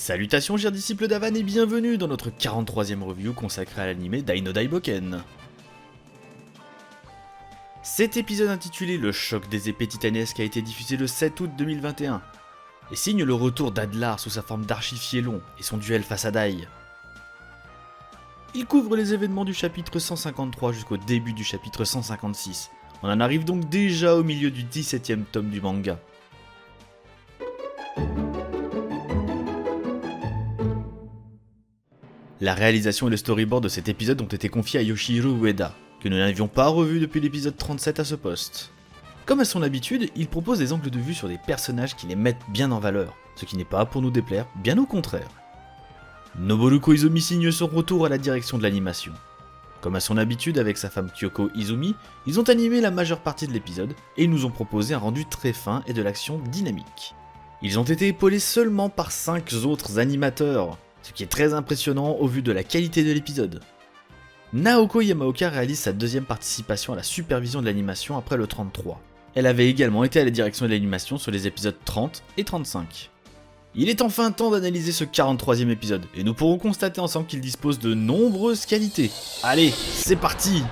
Salutations chers disciples d'Avan et bienvenue dans notre 43e review consacrée à l'anime Dai no Daiboken. Cet épisode intitulé Le choc des épées titanesques a été diffusé le 7 août 2021 et signe le retour d'Adlar sous sa forme d'archifiélon et son duel face à Dai. Il couvre les événements du chapitre 153 jusqu'au début du chapitre 156. On en arrive donc déjà au milieu du 17e tome du manga. La réalisation et le storyboard de cet épisode ont été confiés à Yoshihiro Ueda, que nous n'avions pas revu depuis l'épisode 37 à ce poste. Comme à son habitude, il propose des angles de vue sur des personnages qui les mettent bien en valeur, ce qui n'est pas pour nous déplaire, bien au contraire. Noboru Koizumi signe son retour à la direction de l'animation. Comme à son habitude avec sa femme Kyoko Izumi, ils ont animé la majeure partie de l'épisode et ils nous ont proposé un rendu très fin et de l'action dynamique. Ils ont été épaulés seulement par 5 autres animateurs, ce qui est très impressionnant au vu de la qualité de l'épisode. Naoko Yamaoka réalise sa deuxième participation à la supervision de l'animation après le 33. Elle avait également été à la direction de l'animation sur les épisodes 30 et 35. Il est enfin temps d'analyser ce 43e épisode, et nous pourrons constater ensemble qu'il dispose de nombreuses qualités. Allez, c'est parti!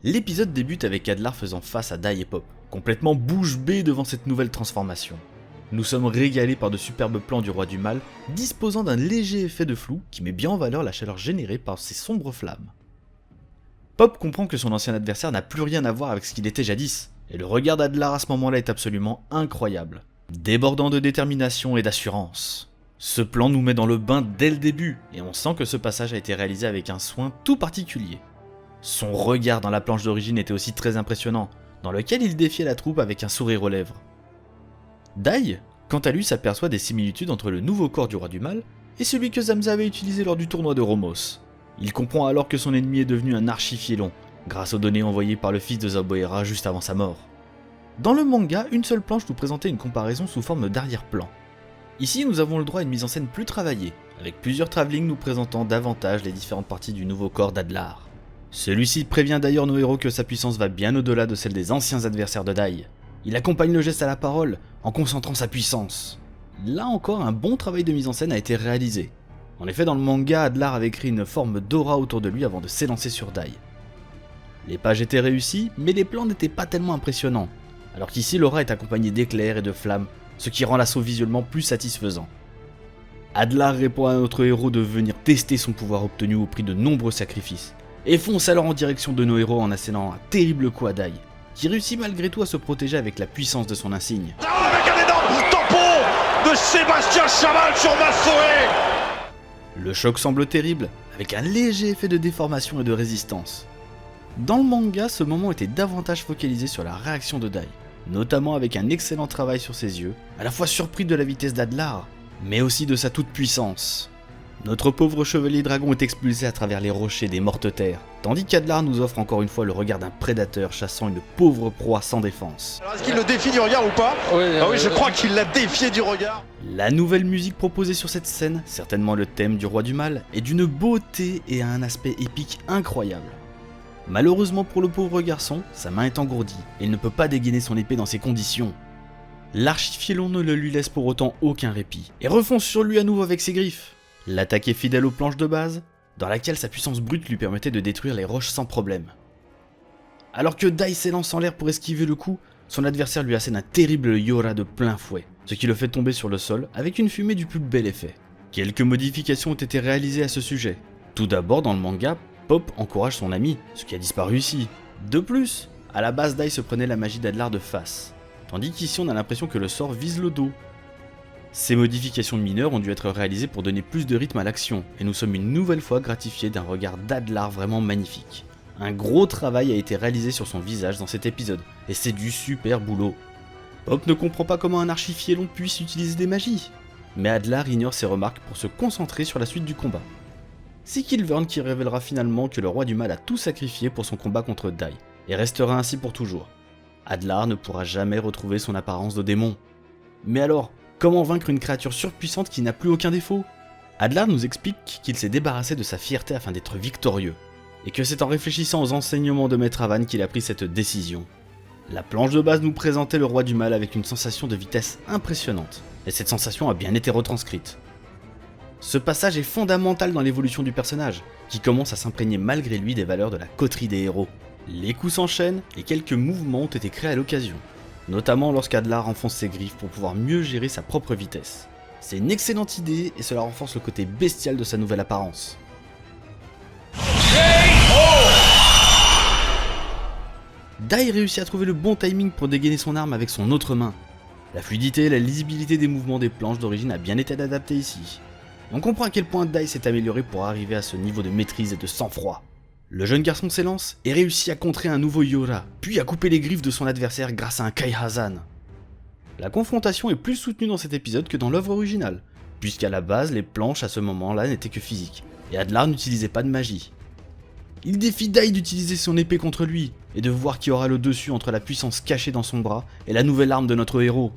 L'épisode débute avec Adlar faisant face à Dai et Pop, complètement bouche bée devant cette nouvelle transformation. Nous sommes régalés par de superbes plans du roi du mal, disposant d'un léger effet de flou qui met bien en valeur la chaleur générée par ces sombres flammes. Pop comprend que son ancien adversaire n'a plus rien à voir avec ce qu'il était jadis, et le regard d'Adlar à ce moment-là est absolument incroyable, débordant de détermination et d'assurance. Ce plan nous met dans le bain dès le début, et on sent que ce passage a été réalisé avec un soin tout particulier. Son regard dans la planche d'origine était aussi très impressionnant, dans lequel il défiait la troupe avec un sourire aux lèvres. Dai, quant à lui, s'aperçoit des similitudes entre le nouveau corps du roi du mal et celui que Zamza avait utilisé lors du tournoi de Romos. Il comprend alors que son ennemi est devenu un archifiélon, grâce aux données envoyées par le fils de Zaboera juste avant sa mort. Dans le manga, une seule planche nous présentait une comparaison sous forme d'arrière-plan. Ici, nous avons le droit à une mise en scène plus travaillée, avec plusieurs travelling nous présentant davantage les différentes parties du nouveau corps d'Adlar. Celui-ci prévient d'ailleurs nos héros que sa puissance va bien au-delà de celle des anciens adversaires de Dai. Il accompagne le geste à la parole en concentrant sa puissance. Là encore, un bon travail de mise en scène a été réalisé. En effet, dans le manga, Adlar avait créé une forme d'aura autour de lui avant de s'élancer sur Dai. Les pages étaient réussies, mais les plans n'étaient pas tellement impressionnants, alors qu'ici l'aura est accompagnée d'éclairs et de flammes, ce qui rend l'assaut visuellement plus satisfaisant. Adlar répond à notre héros de venir tester son pouvoir obtenu au prix de nombreux sacrifices, et fonce alors en direction de nos héros en assailant un terrible coup à Dai, qui réussit malgré tout à se protéger avec la puissance de son insigne. Avec un énorme tampon de Sébastien Chamal sur Massoé. Le choc semble terrible, avec un léger effet de déformation et de résistance. Dans le manga, ce moment était davantage focalisé sur la réaction de Dai, notamment avec un excellent travail sur ses yeux, à la fois surpris de la vitesse d'Adlar, mais aussi de sa toute-puissance. Notre pauvre chevalier dragon est expulsé à travers les rochers des mortes terres, tandis qu'Adlar nous offre encore une fois le regard d'un prédateur chassant une pauvre proie sans défense. Alors est-ce qu'il le défie du regard ou pas? Oui, je crois qu'il l'a défié du regard. La nouvelle musique proposée sur cette scène, certainement le thème du roi du mal, est d'une beauté et a un aspect épique incroyable. Malheureusement pour le pauvre garçon, sa main est engourdie et il ne peut pas dégainer son épée dans ces conditions. L'archifiélon ne le lui laisse pour autant aucun répit et refonce sur lui à nouveau avec ses griffes. L'attaque est fidèle aux planches de base, dans laquelle sa puissance brute lui permettait de détruire les roches sans problème. Alors que Dai s'élance en l'air pour esquiver le coup, son adversaire lui assène un terrible Yora de plein fouet, ce qui le fait tomber sur le sol avec une fumée du plus bel effet. Quelques modifications ont été réalisées à ce sujet. Tout d'abord, dans le manga, Pop encourage son ami, ce qui a disparu ici. De plus, à la base Dai se prenait la magie d'Adlar de face, tandis qu'ici on a l'impression que le sort vise le dos. Ces modifications mineures ont dû être réalisées pour donner plus de rythme à l'action, et nous sommes une nouvelle fois gratifiés d'un regard d'Adlar vraiment magnifique. Un gros travail a été réalisé sur son visage dans cet épisode, et c'est du super boulot. Pop ne comprend pas comment un archifiélon puisse utiliser des magies, mais Adlar ignore ses remarques pour se concentrer sur la suite du combat. C'est Kilvern qui révélera finalement que le roi du mal a tout sacrifié pour son combat contre Dai, et restera ainsi pour toujours. Adlar ne pourra jamais retrouver son apparence de démon. Mais alors, comment vaincre une créature surpuissante qui n'a plus aucun défaut? Adlar nous explique qu'il s'est débarrassé de sa fierté afin d'être victorieux, et que c'est en réfléchissant aux enseignements de Maître Avan qu'il a pris cette décision. La planche de base nous présentait le roi du mal avec une sensation de vitesse impressionnante, et cette sensation a bien été retranscrite. Ce passage est fondamental dans l'évolution du personnage, qui commence à s'imprégner malgré lui des valeurs de la coterie des héros. Les coups s'enchaînent et quelques mouvements ont été créés à l'occasion, notamment lorsqu'Adlar enfonce ses griffes pour pouvoir mieux gérer sa propre vitesse. C'est une excellente idée et cela renforce le côté bestial de sa nouvelle apparence. Dai réussit à trouver le bon timing pour dégainer son arme avec son autre main. La fluidité et la lisibilité des mouvements des planches d'origine a bien été adaptée ici. On comprend à quel point Dai s'est amélioré pour arriver à ce niveau de maîtrise et de sang-froid. Le jeune garçon s'élance et réussit à contrer un nouveau Yora, puis à couper les griffes de son adversaire grâce à un Kaihazan. La confrontation est plus soutenue dans cet épisode que dans l'œuvre originale, puisqu'à la base les planches à ce moment-là n'étaient que physiques, et Adlar n'utilisait pas de magie. Il défie Dai d'utiliser son épée contre lui, et de voir qui aura le dessus entre la puissance cachée dans son bras et la nouvelle arme de notre héros.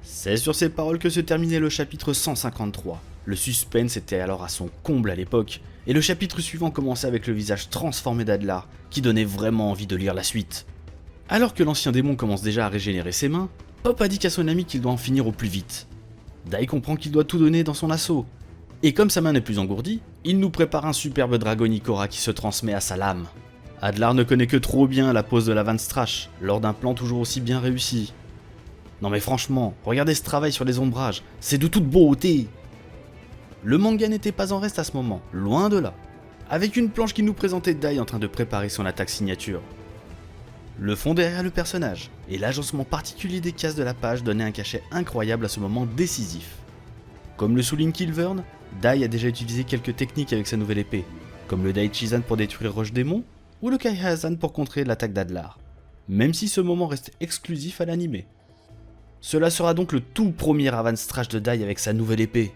C'est sur ces paroles que se terminait le chapitre 153. Le suspense était alors à son comble à l'époque, et le chapitre suivant commençait avec le visage transformé d'Adlar, qui donnait vraiment envie de lire la suite. Alors que l'ancien démon commence déjà à régénérer ses mains, Pop indique à son ami qu'il doit en finir au plus vite. Dai comprend qu'il doit tout donner dans son assaut, et comme sa main n'est plus engourdie, il nous prépare un superbe dragon Ikora qui se transmet à sa lame. Adlar ne connaît que trop bien la pose de la Van Strash, lors d'un plan toujours aussi bien réussi. Non mais franchement, regardez ce travail sur les ombrages, c'est de toute beauté. Le manga n'était pas en reste à ce moment, loin de là, avec une planche qui nous présentait Dai en train de préparer son attaque signature. Le fond derrière le personnage, et l'agencement particulier des cases de la page donnaient un cachet incroyable à ce moment décisif. Comme le souligne Kilvern, Dai a déjà utilisé quelques techniques avec sa nouvelle épée, comme le Daichizan pour détruire Roche Démon, ou le Kaihazan pour contrer l'attaque d'Adlar, même si ce moment reste exclusif à l'anime. Cela sera donc le tout premier Van Strash de Dai avec sa nouvelle épée.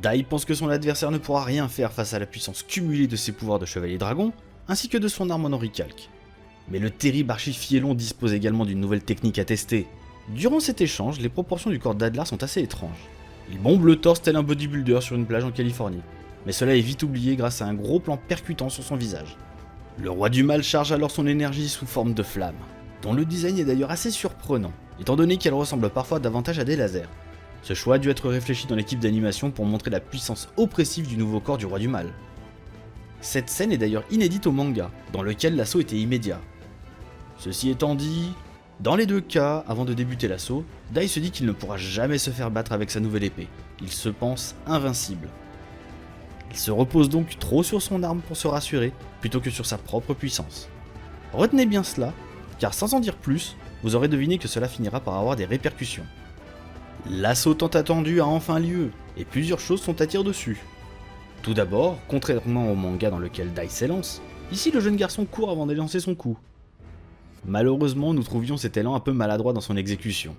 Dai pense que son adversaire ne pourra rien faire face à la puissance cumulée de ses pouvoirs de chevalier dragon, ainsi que de son arme en auricalque. Mais le terrible Archifiélon dispose également d'une nouvelle technique à tester. Durant cet échange, les proportions du corps d'Adlar sont assez étranges. Il bombe le torse tel un bodybuilder sur une plage en Californie, mais cela est vite oublié grâce à un gros plan percutant sur son visage. Le roi du mal charge alors son énergie sous forme de flamme, dont le design est d'ailleurs assez surprenant, étant donné qu'elle ressemble parfois davantage à des lasers. Ce choix a dû être réfléchi dans l'équipe d'animation pour montrer la puissance oppressive du nouveau corps du roi du mal. Cette scène est d'ailleurs inédite au manga, dans lequel l'assaut était immédiat. Ceci étant dit, dans les deux cas, avant de débuter l'assaut, Dai se dit qu'il ne pourra jamais se faire battre avec sa nouvelle épée. Il se pense invincible. Il se repose donc trop sur son arme pour se rassurer, plutôt que sur sa propre puissance. Retenez bien cela, car sans en dire plus, vous aurez deviné que cela finira par avoir des répercussions. L'assaut tant attendu a enfin lieu, et plusieurs choses sont à dire dessus. Tout d'abord, contrairement au manga dans lequel Dai s'élance, ici le jeune garçon court avant d'élancer son coup. Malheureusement, nous trouvions cet élan un peu maladroit dans son exécution.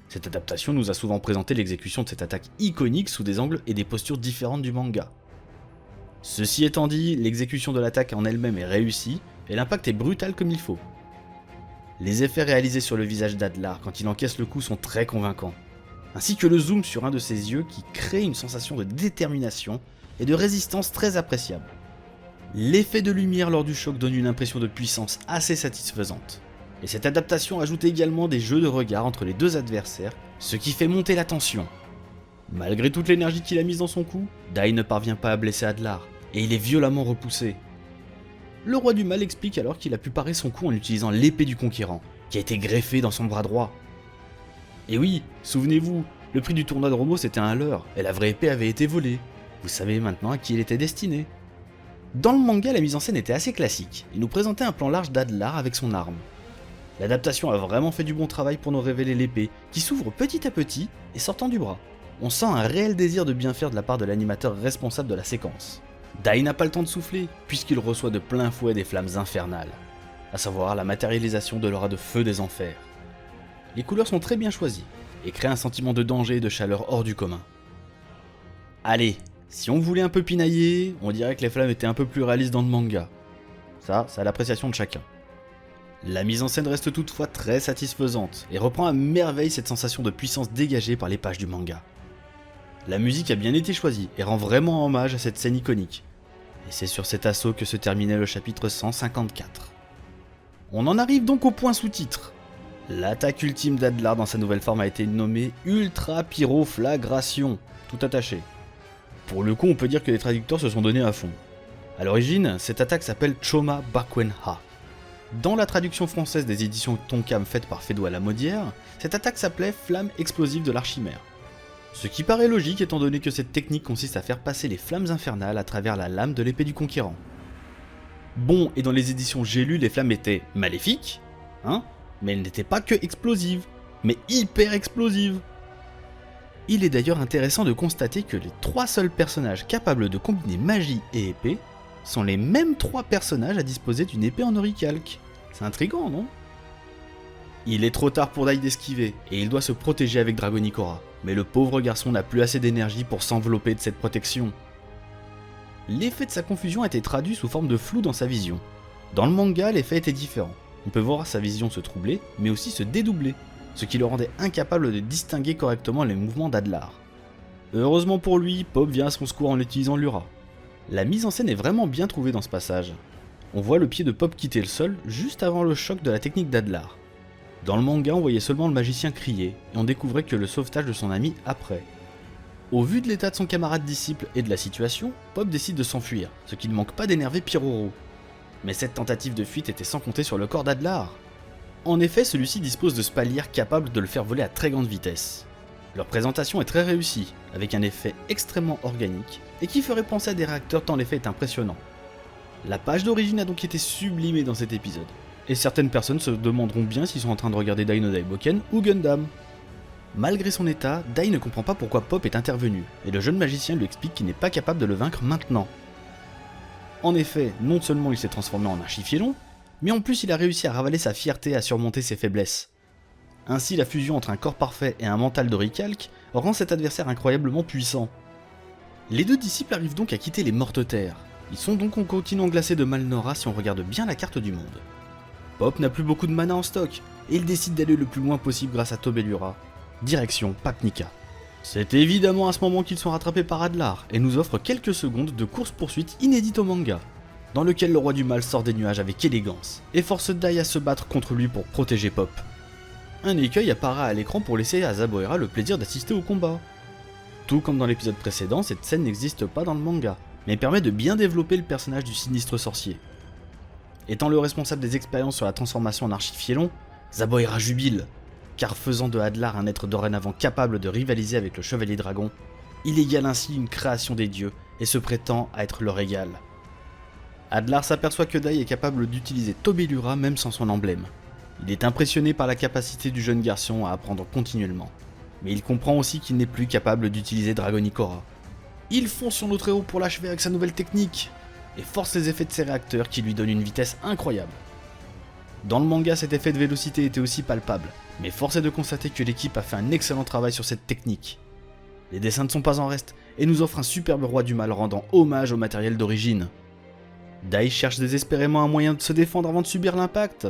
Cette adaptation nous a souvent présenté l'exécution de cette attaque iconique sous des angles et des postures différentes du manga. Ceci étant dit, l'exécution de l'attaque en elle-même est réussie, et l'impact est brutal comme il faut. Les effets réalisés sur le visage d'Adlar quand il encaisse le coup sont très convaincants, ainsi que le zoom sur un de ses yeux qui crée une sensation de détermination et de résistance très appréciable. L'effet de lumière lors du choc donne une impression de puissance assez satisfaisante. Et cette adaptation ajoute également des jeux de regard entre les deux adversaires, ce qui fait monter la tension. Malgré toute l'énergie qu'il a mise dans son coup, Dai ne parvient pas à blesser Adlar, et il est violemment repoussé. Le roi du mal explique alors qu'il a pu parer son coup en utilisant l'épée du conquérant, qui a été greffée dans son bras droit. Et oui, souvenez-vous, le prix du tournoi de Romo c'était un leurre, et la vraie épée avait été volée. Vous savez maintenant à qui elle était destinée. Dans le manga, la mise en scène était assez classique, il nous présentait un plan large d'Adlar avec son arme. L'adaptation a vraiment fait du bon travail pour nous révéler l'épée, qui s'ouvre petit à petit et sortant du bras. On sent un réel désir de bien faire de la part de l'animateur responsable de la séquence. Dai n'a pas le temps de souffler, puisqu'il reçoit de plein fouet des flammes infernales, à savoir la matérialisation de l'aura de feu des enfers. Les couleurs sont très bien choisies, et créent un sentiment de danger et de chaleur hors du commun. Allez, si on voulait un peu pinailler, on dirait que les flammes étaient un peu plus réalistes dans le manga. Ça, c'est à l'appréciation de chacun. La mise en scène reste toutefois très satisfaisante, et reprend à merveille cette sensation de puissance dégagée par les pages du manga. La musique a bien été choisie, et rend vraiment hommage à cette scène iconique. Et c'est sur cet assaut que se terminait le chapitre 154. On en arrive donc au point sous-titre. L'attaque ultime d'Adlar dans sa nouvelle forme a été nommée Ultra Pyroflagration, tout attaché. Pour le coup, on peut dire que les traducteurs se sont donnés à fond. A l'origine, cette attaque s'appelle Choma Bakwenha. Dans la traduction française des éditions Tonkam faite par Fédois Lamodière, cette attaque s'appelait Flamme explosive de l'Archimère. Ce qui paraît logique étant donné que cette technique consiste à faire passer les flammes infernales à travers la lame de l'épée du conquérant. Bon, et dans les éditions j'ai lu, les flammes étaient maléfiques, hein, mais elles n'étaient pas que explosives, mais hyper explosives. Il est d'ailleurs intéressant de constater que les 3 seuls personnages capables de combiner magie et épée sont les mêmes 3 personnages à disposer d'une épée en orichalque. C'est intriguant, non? Il est trop tard pour Dai d'esquiver, et il doit se protéger avec Dragonicora, mais le pauvre garçon n'a plus assez d'énergie pour s'envelopper de cette protection. L'effet de sa confusion a été traduit sous forme de flou dans sa vision. Dans le manga, l'effet était différent. On peut voir sa vision se troubler, mais aussi se dédoubler, ce qui le rendait incapable de distinguer correctement les mouvements d'Adlar. Heureusement pour lui, Pop vient à son secours en utilisant Lura. La mise en scène est vraiment bien trouvée dans ce passage. On voit le pied de Pop quitter le sol juste avant le choc de la technique d'Adlar. Dans le manga, on voyait seulement le magicien crier, et on découvrait que le sauvetage de son ami après. Au vu de l'état de son camarade disciple et de la situation, Pop décide de s'enfuir, ce qui ne manque pas d'énerver Piroro. Mais cette tentative de fuite était sans compter sur le corps d'Adlar. En effet, celui-ci dispose de spalières capables de le faire voler à très grande vitesse. Leur présentation est très réussie, avec un effet extrêmement organique, et qui ferait penser à des réacteurs tant l'effet est impressionnant. La page d'origine a donc été sublimée dans cet épisode, et certaines personnes se demanderont bien s'ils sont en train de regarder Dai no Daiboken ou Gundam. Malgré son état, Dai ne comprend pas pourquoi Pop est intervenu, et le jeune magicien lui explique qu'il n'est pas capable de le vaincre maintenant. En effet, non seulement il s'est transformé en archifiélon, mais en plus il a réussi à ravaler sa fierté et à surmonter ses faiblesses. Ainsi, la fusion entre un corps parfait et un mental d'orichalque rend cet adversaire incroyablement puissant. Les 2 disciples arrivent donc à quitter les mortes-terres. Ils sont donc au continent glacé de Malnora si on regarde bien la carte du monde. Pop n'a plus beaucoup de mana en stock, et il décide d'aller le plus loin possible grâce à Tobelura. Direction Papnica. C'est évidemment à ce moment qu'ils sont rattrapés par Adlar, et nous offre quelques secondes de course-poursuite inédite au manga, dans lequel le roi du mal sort des nuages avec élégance, et force Dai à se battre contre lui pour protéger Pop. Un écueil apparaît à l'écran pour laisser à Zaboera le plaisir d'assister au combat. Tout comme dans l'épisode précédent, cette scène n'existe pas dans le manga, mais permet de bien développer le personnage du sinistre sorcier. Étant le responsable des expériences sur la transformation en archifiélon, Zaboera jubile, car faisant de Adlar un être dorénavant capable de rivaliser avec le chevalier dragon, il égale ainsi une création des dieux et se prétend à être leur égal. Adlar s'aperçoit que Dai est capable d'utiliser Tobelura même sans son emblème. Il est impressionné par la capacité du jeune garçon à apprendre continuellement, mais il comprend aussi qu'il n'est plus capable d'utiliser Dragonicora. Il fonce sur notre héros pour l'achever avec sa nouvelle technique, et force les effets de ses réacteurs qui lui donnent une vitesse incroyable. Dans le manga, cet effet de vélocité était aussi palpable, mais force est de constater que l'équipe a fait un excellent travail sur cette technique. Les dessins ne sont pas en reste, et nous offrent un superbe roi du mal rendant hommage au matériel d'origine. Dai cherche désespérément un moyen de se défendre avant de subir l'impact.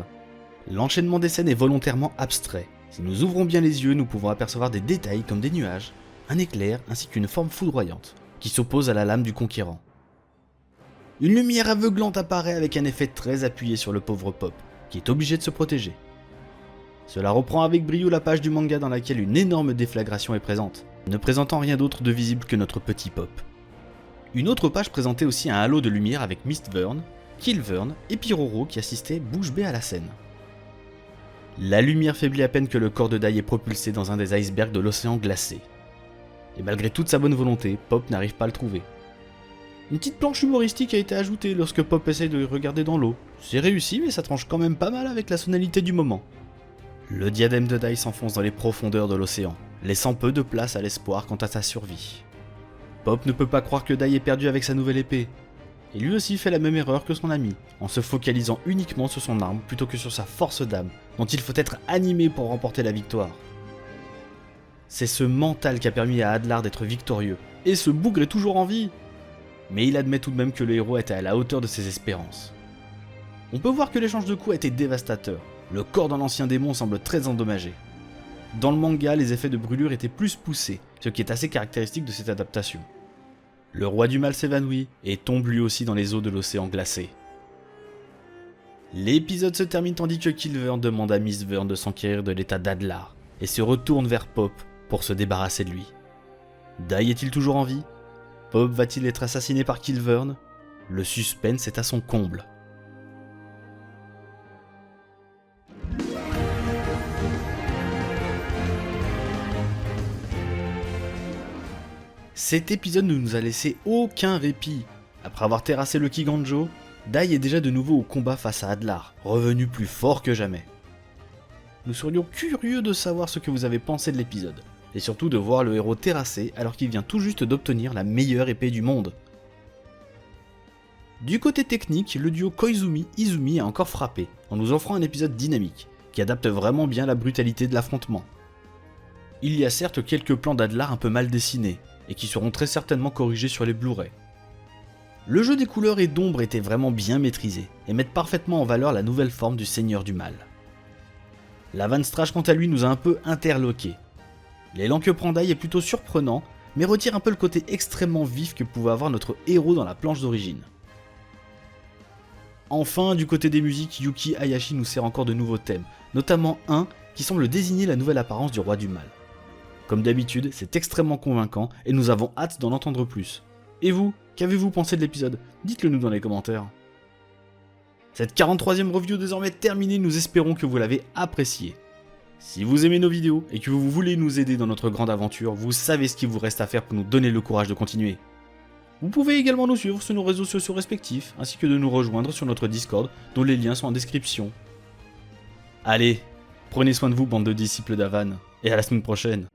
L'enchaînement des scènes est volontairement abstrait. Si nous ouvrons bien les yeux, nous pouvons apercevoir des détails comme des nuages, un éclair ainsi qu'une forme foudroyante, qui s'oppose à la lame du conquérant. Une lumière aveuglante apparaît avec un effet très appuyé sur le pauvre Pop, qui est obligé de se protéger. Cela reprend avec brio la page du manga dans laquelle une énorme déflagration est présente, ne présentant rien d'autre de visible que notre petit Pop. Une autre page présentait aussi un halo de lumière avec Mistvern, Killvern et Piroro qui assistaient bouche bée à la scène. La lumière faiblit à peine que le corps de Dai est propulsé dans un des icebergs de l'océan glacé. Et malgré toute sa bonne volonté, Pop n'arrive pas à le trouver. Une petite planche humoristique a été ajoutée lorsque Pop essaye de regarder dans l'eau. C'est réussi mais ça tranche quand même pas mal avec la sonalité du moment. Le diadème de Dai s'enfonce dans les profondeurs de l'océan, laissant peu de place à l'espoir quant à sa survie. Pop ne peut pas croire que Dai est perdu avec sa nouvelle épée. Et lui aussi fait la même erreur que son ami, en se focalisant uniquement sur son arme plutôt que sur sa force d'âme, dont il faut être animé pour remporter la victoire. C'est ce mental qui a permis à Adlar d'être victorieux, et ce bougre est toujours en vie. Mais il admet tout de même que le héros était à la hauteur de ses espérances. On peut voir que l'échange de coups a été dévastateur, le corps d'un ancien démon semble très endommagé. Dans le manga, les effets de brûlure étaient plus poussés, ce qui est assez caractéristique de cette adaptation. Le roi du mal s'évanouit et tombe lui aussi dans les eaux de l'océan glacé. L'épisode se termine tandis que Kilvern demande à Miss Vern de s'enquérir de l'état d'Adlar et se retourne vers Pop pour se débarrasser de lui. Dai est-il toujours en vie? Pop va-t-il être assassiné par Kilvern? Le suspense est à son comble. Cet épisode ne nous a laissé aucun répit. Après avoir terrassé le Kiganjo, Dai est déjà de nouveau au combat face à Adlar, revenu plus fort que jamais. Nous serions curieux de savoir ce que vous avez pensé de l'épisode, et surtout de voir le héros terrassé alors qu'il vient tout juste d'obtenir la meilleure épée du monde. Du côté technique, le duo Koizumi-Izumi a encore frappé, en nous offrant un épisode dynamique, qui adapte vraiment bien la brutalité de l'affrontement. Il y a certes quelques plans d'Adlar un peu mal dessinés, et qui seront très certainement corrigés sur les Blu-ray. Le jeu des couleurs et d'ombre était vraiment bien maîtrisé, et met parfaitement en valeur la nouvelle forme du Seigneur du Mal. La Van Strage quant à lui nous a un peu interloqués. L'élan que prend Dai est plutôt surprenant, mais retire un peu le côté extrêmement vif que pouvait avoir notre héros dans la planche d'origine. Enfin, du côté des musiques, Yuki Hayashi nous sert encore de nouveaux thèmes, notamment un qui semble désigner la nouvelle apparence du Roi du Mal. Comme d'habitude, c'est extrêmement convaincant et nous avons hâte d'en entendre plus. Et vous, qu'avez-vous pensé de l'épisode? Dites-le nous dans les commentaires. Cette 43e review désormais terminée, nous espérons que vous l'avez appréciée. Si vous aimez nos vidéos et que vous voulez nous aider dans notre grande aventure, vous savez ce qu'il vous reste à faire pour nous donner le courage de continuer. Vous pouvez également nous suivre sur nos réseaux sociaux respectifs, ainsi que de nous rejoindre sur notre Discord, dont les liens sont en description. Allez, prenez soin de vous, bande de disciples d'Avan, et à la semaine prochaine.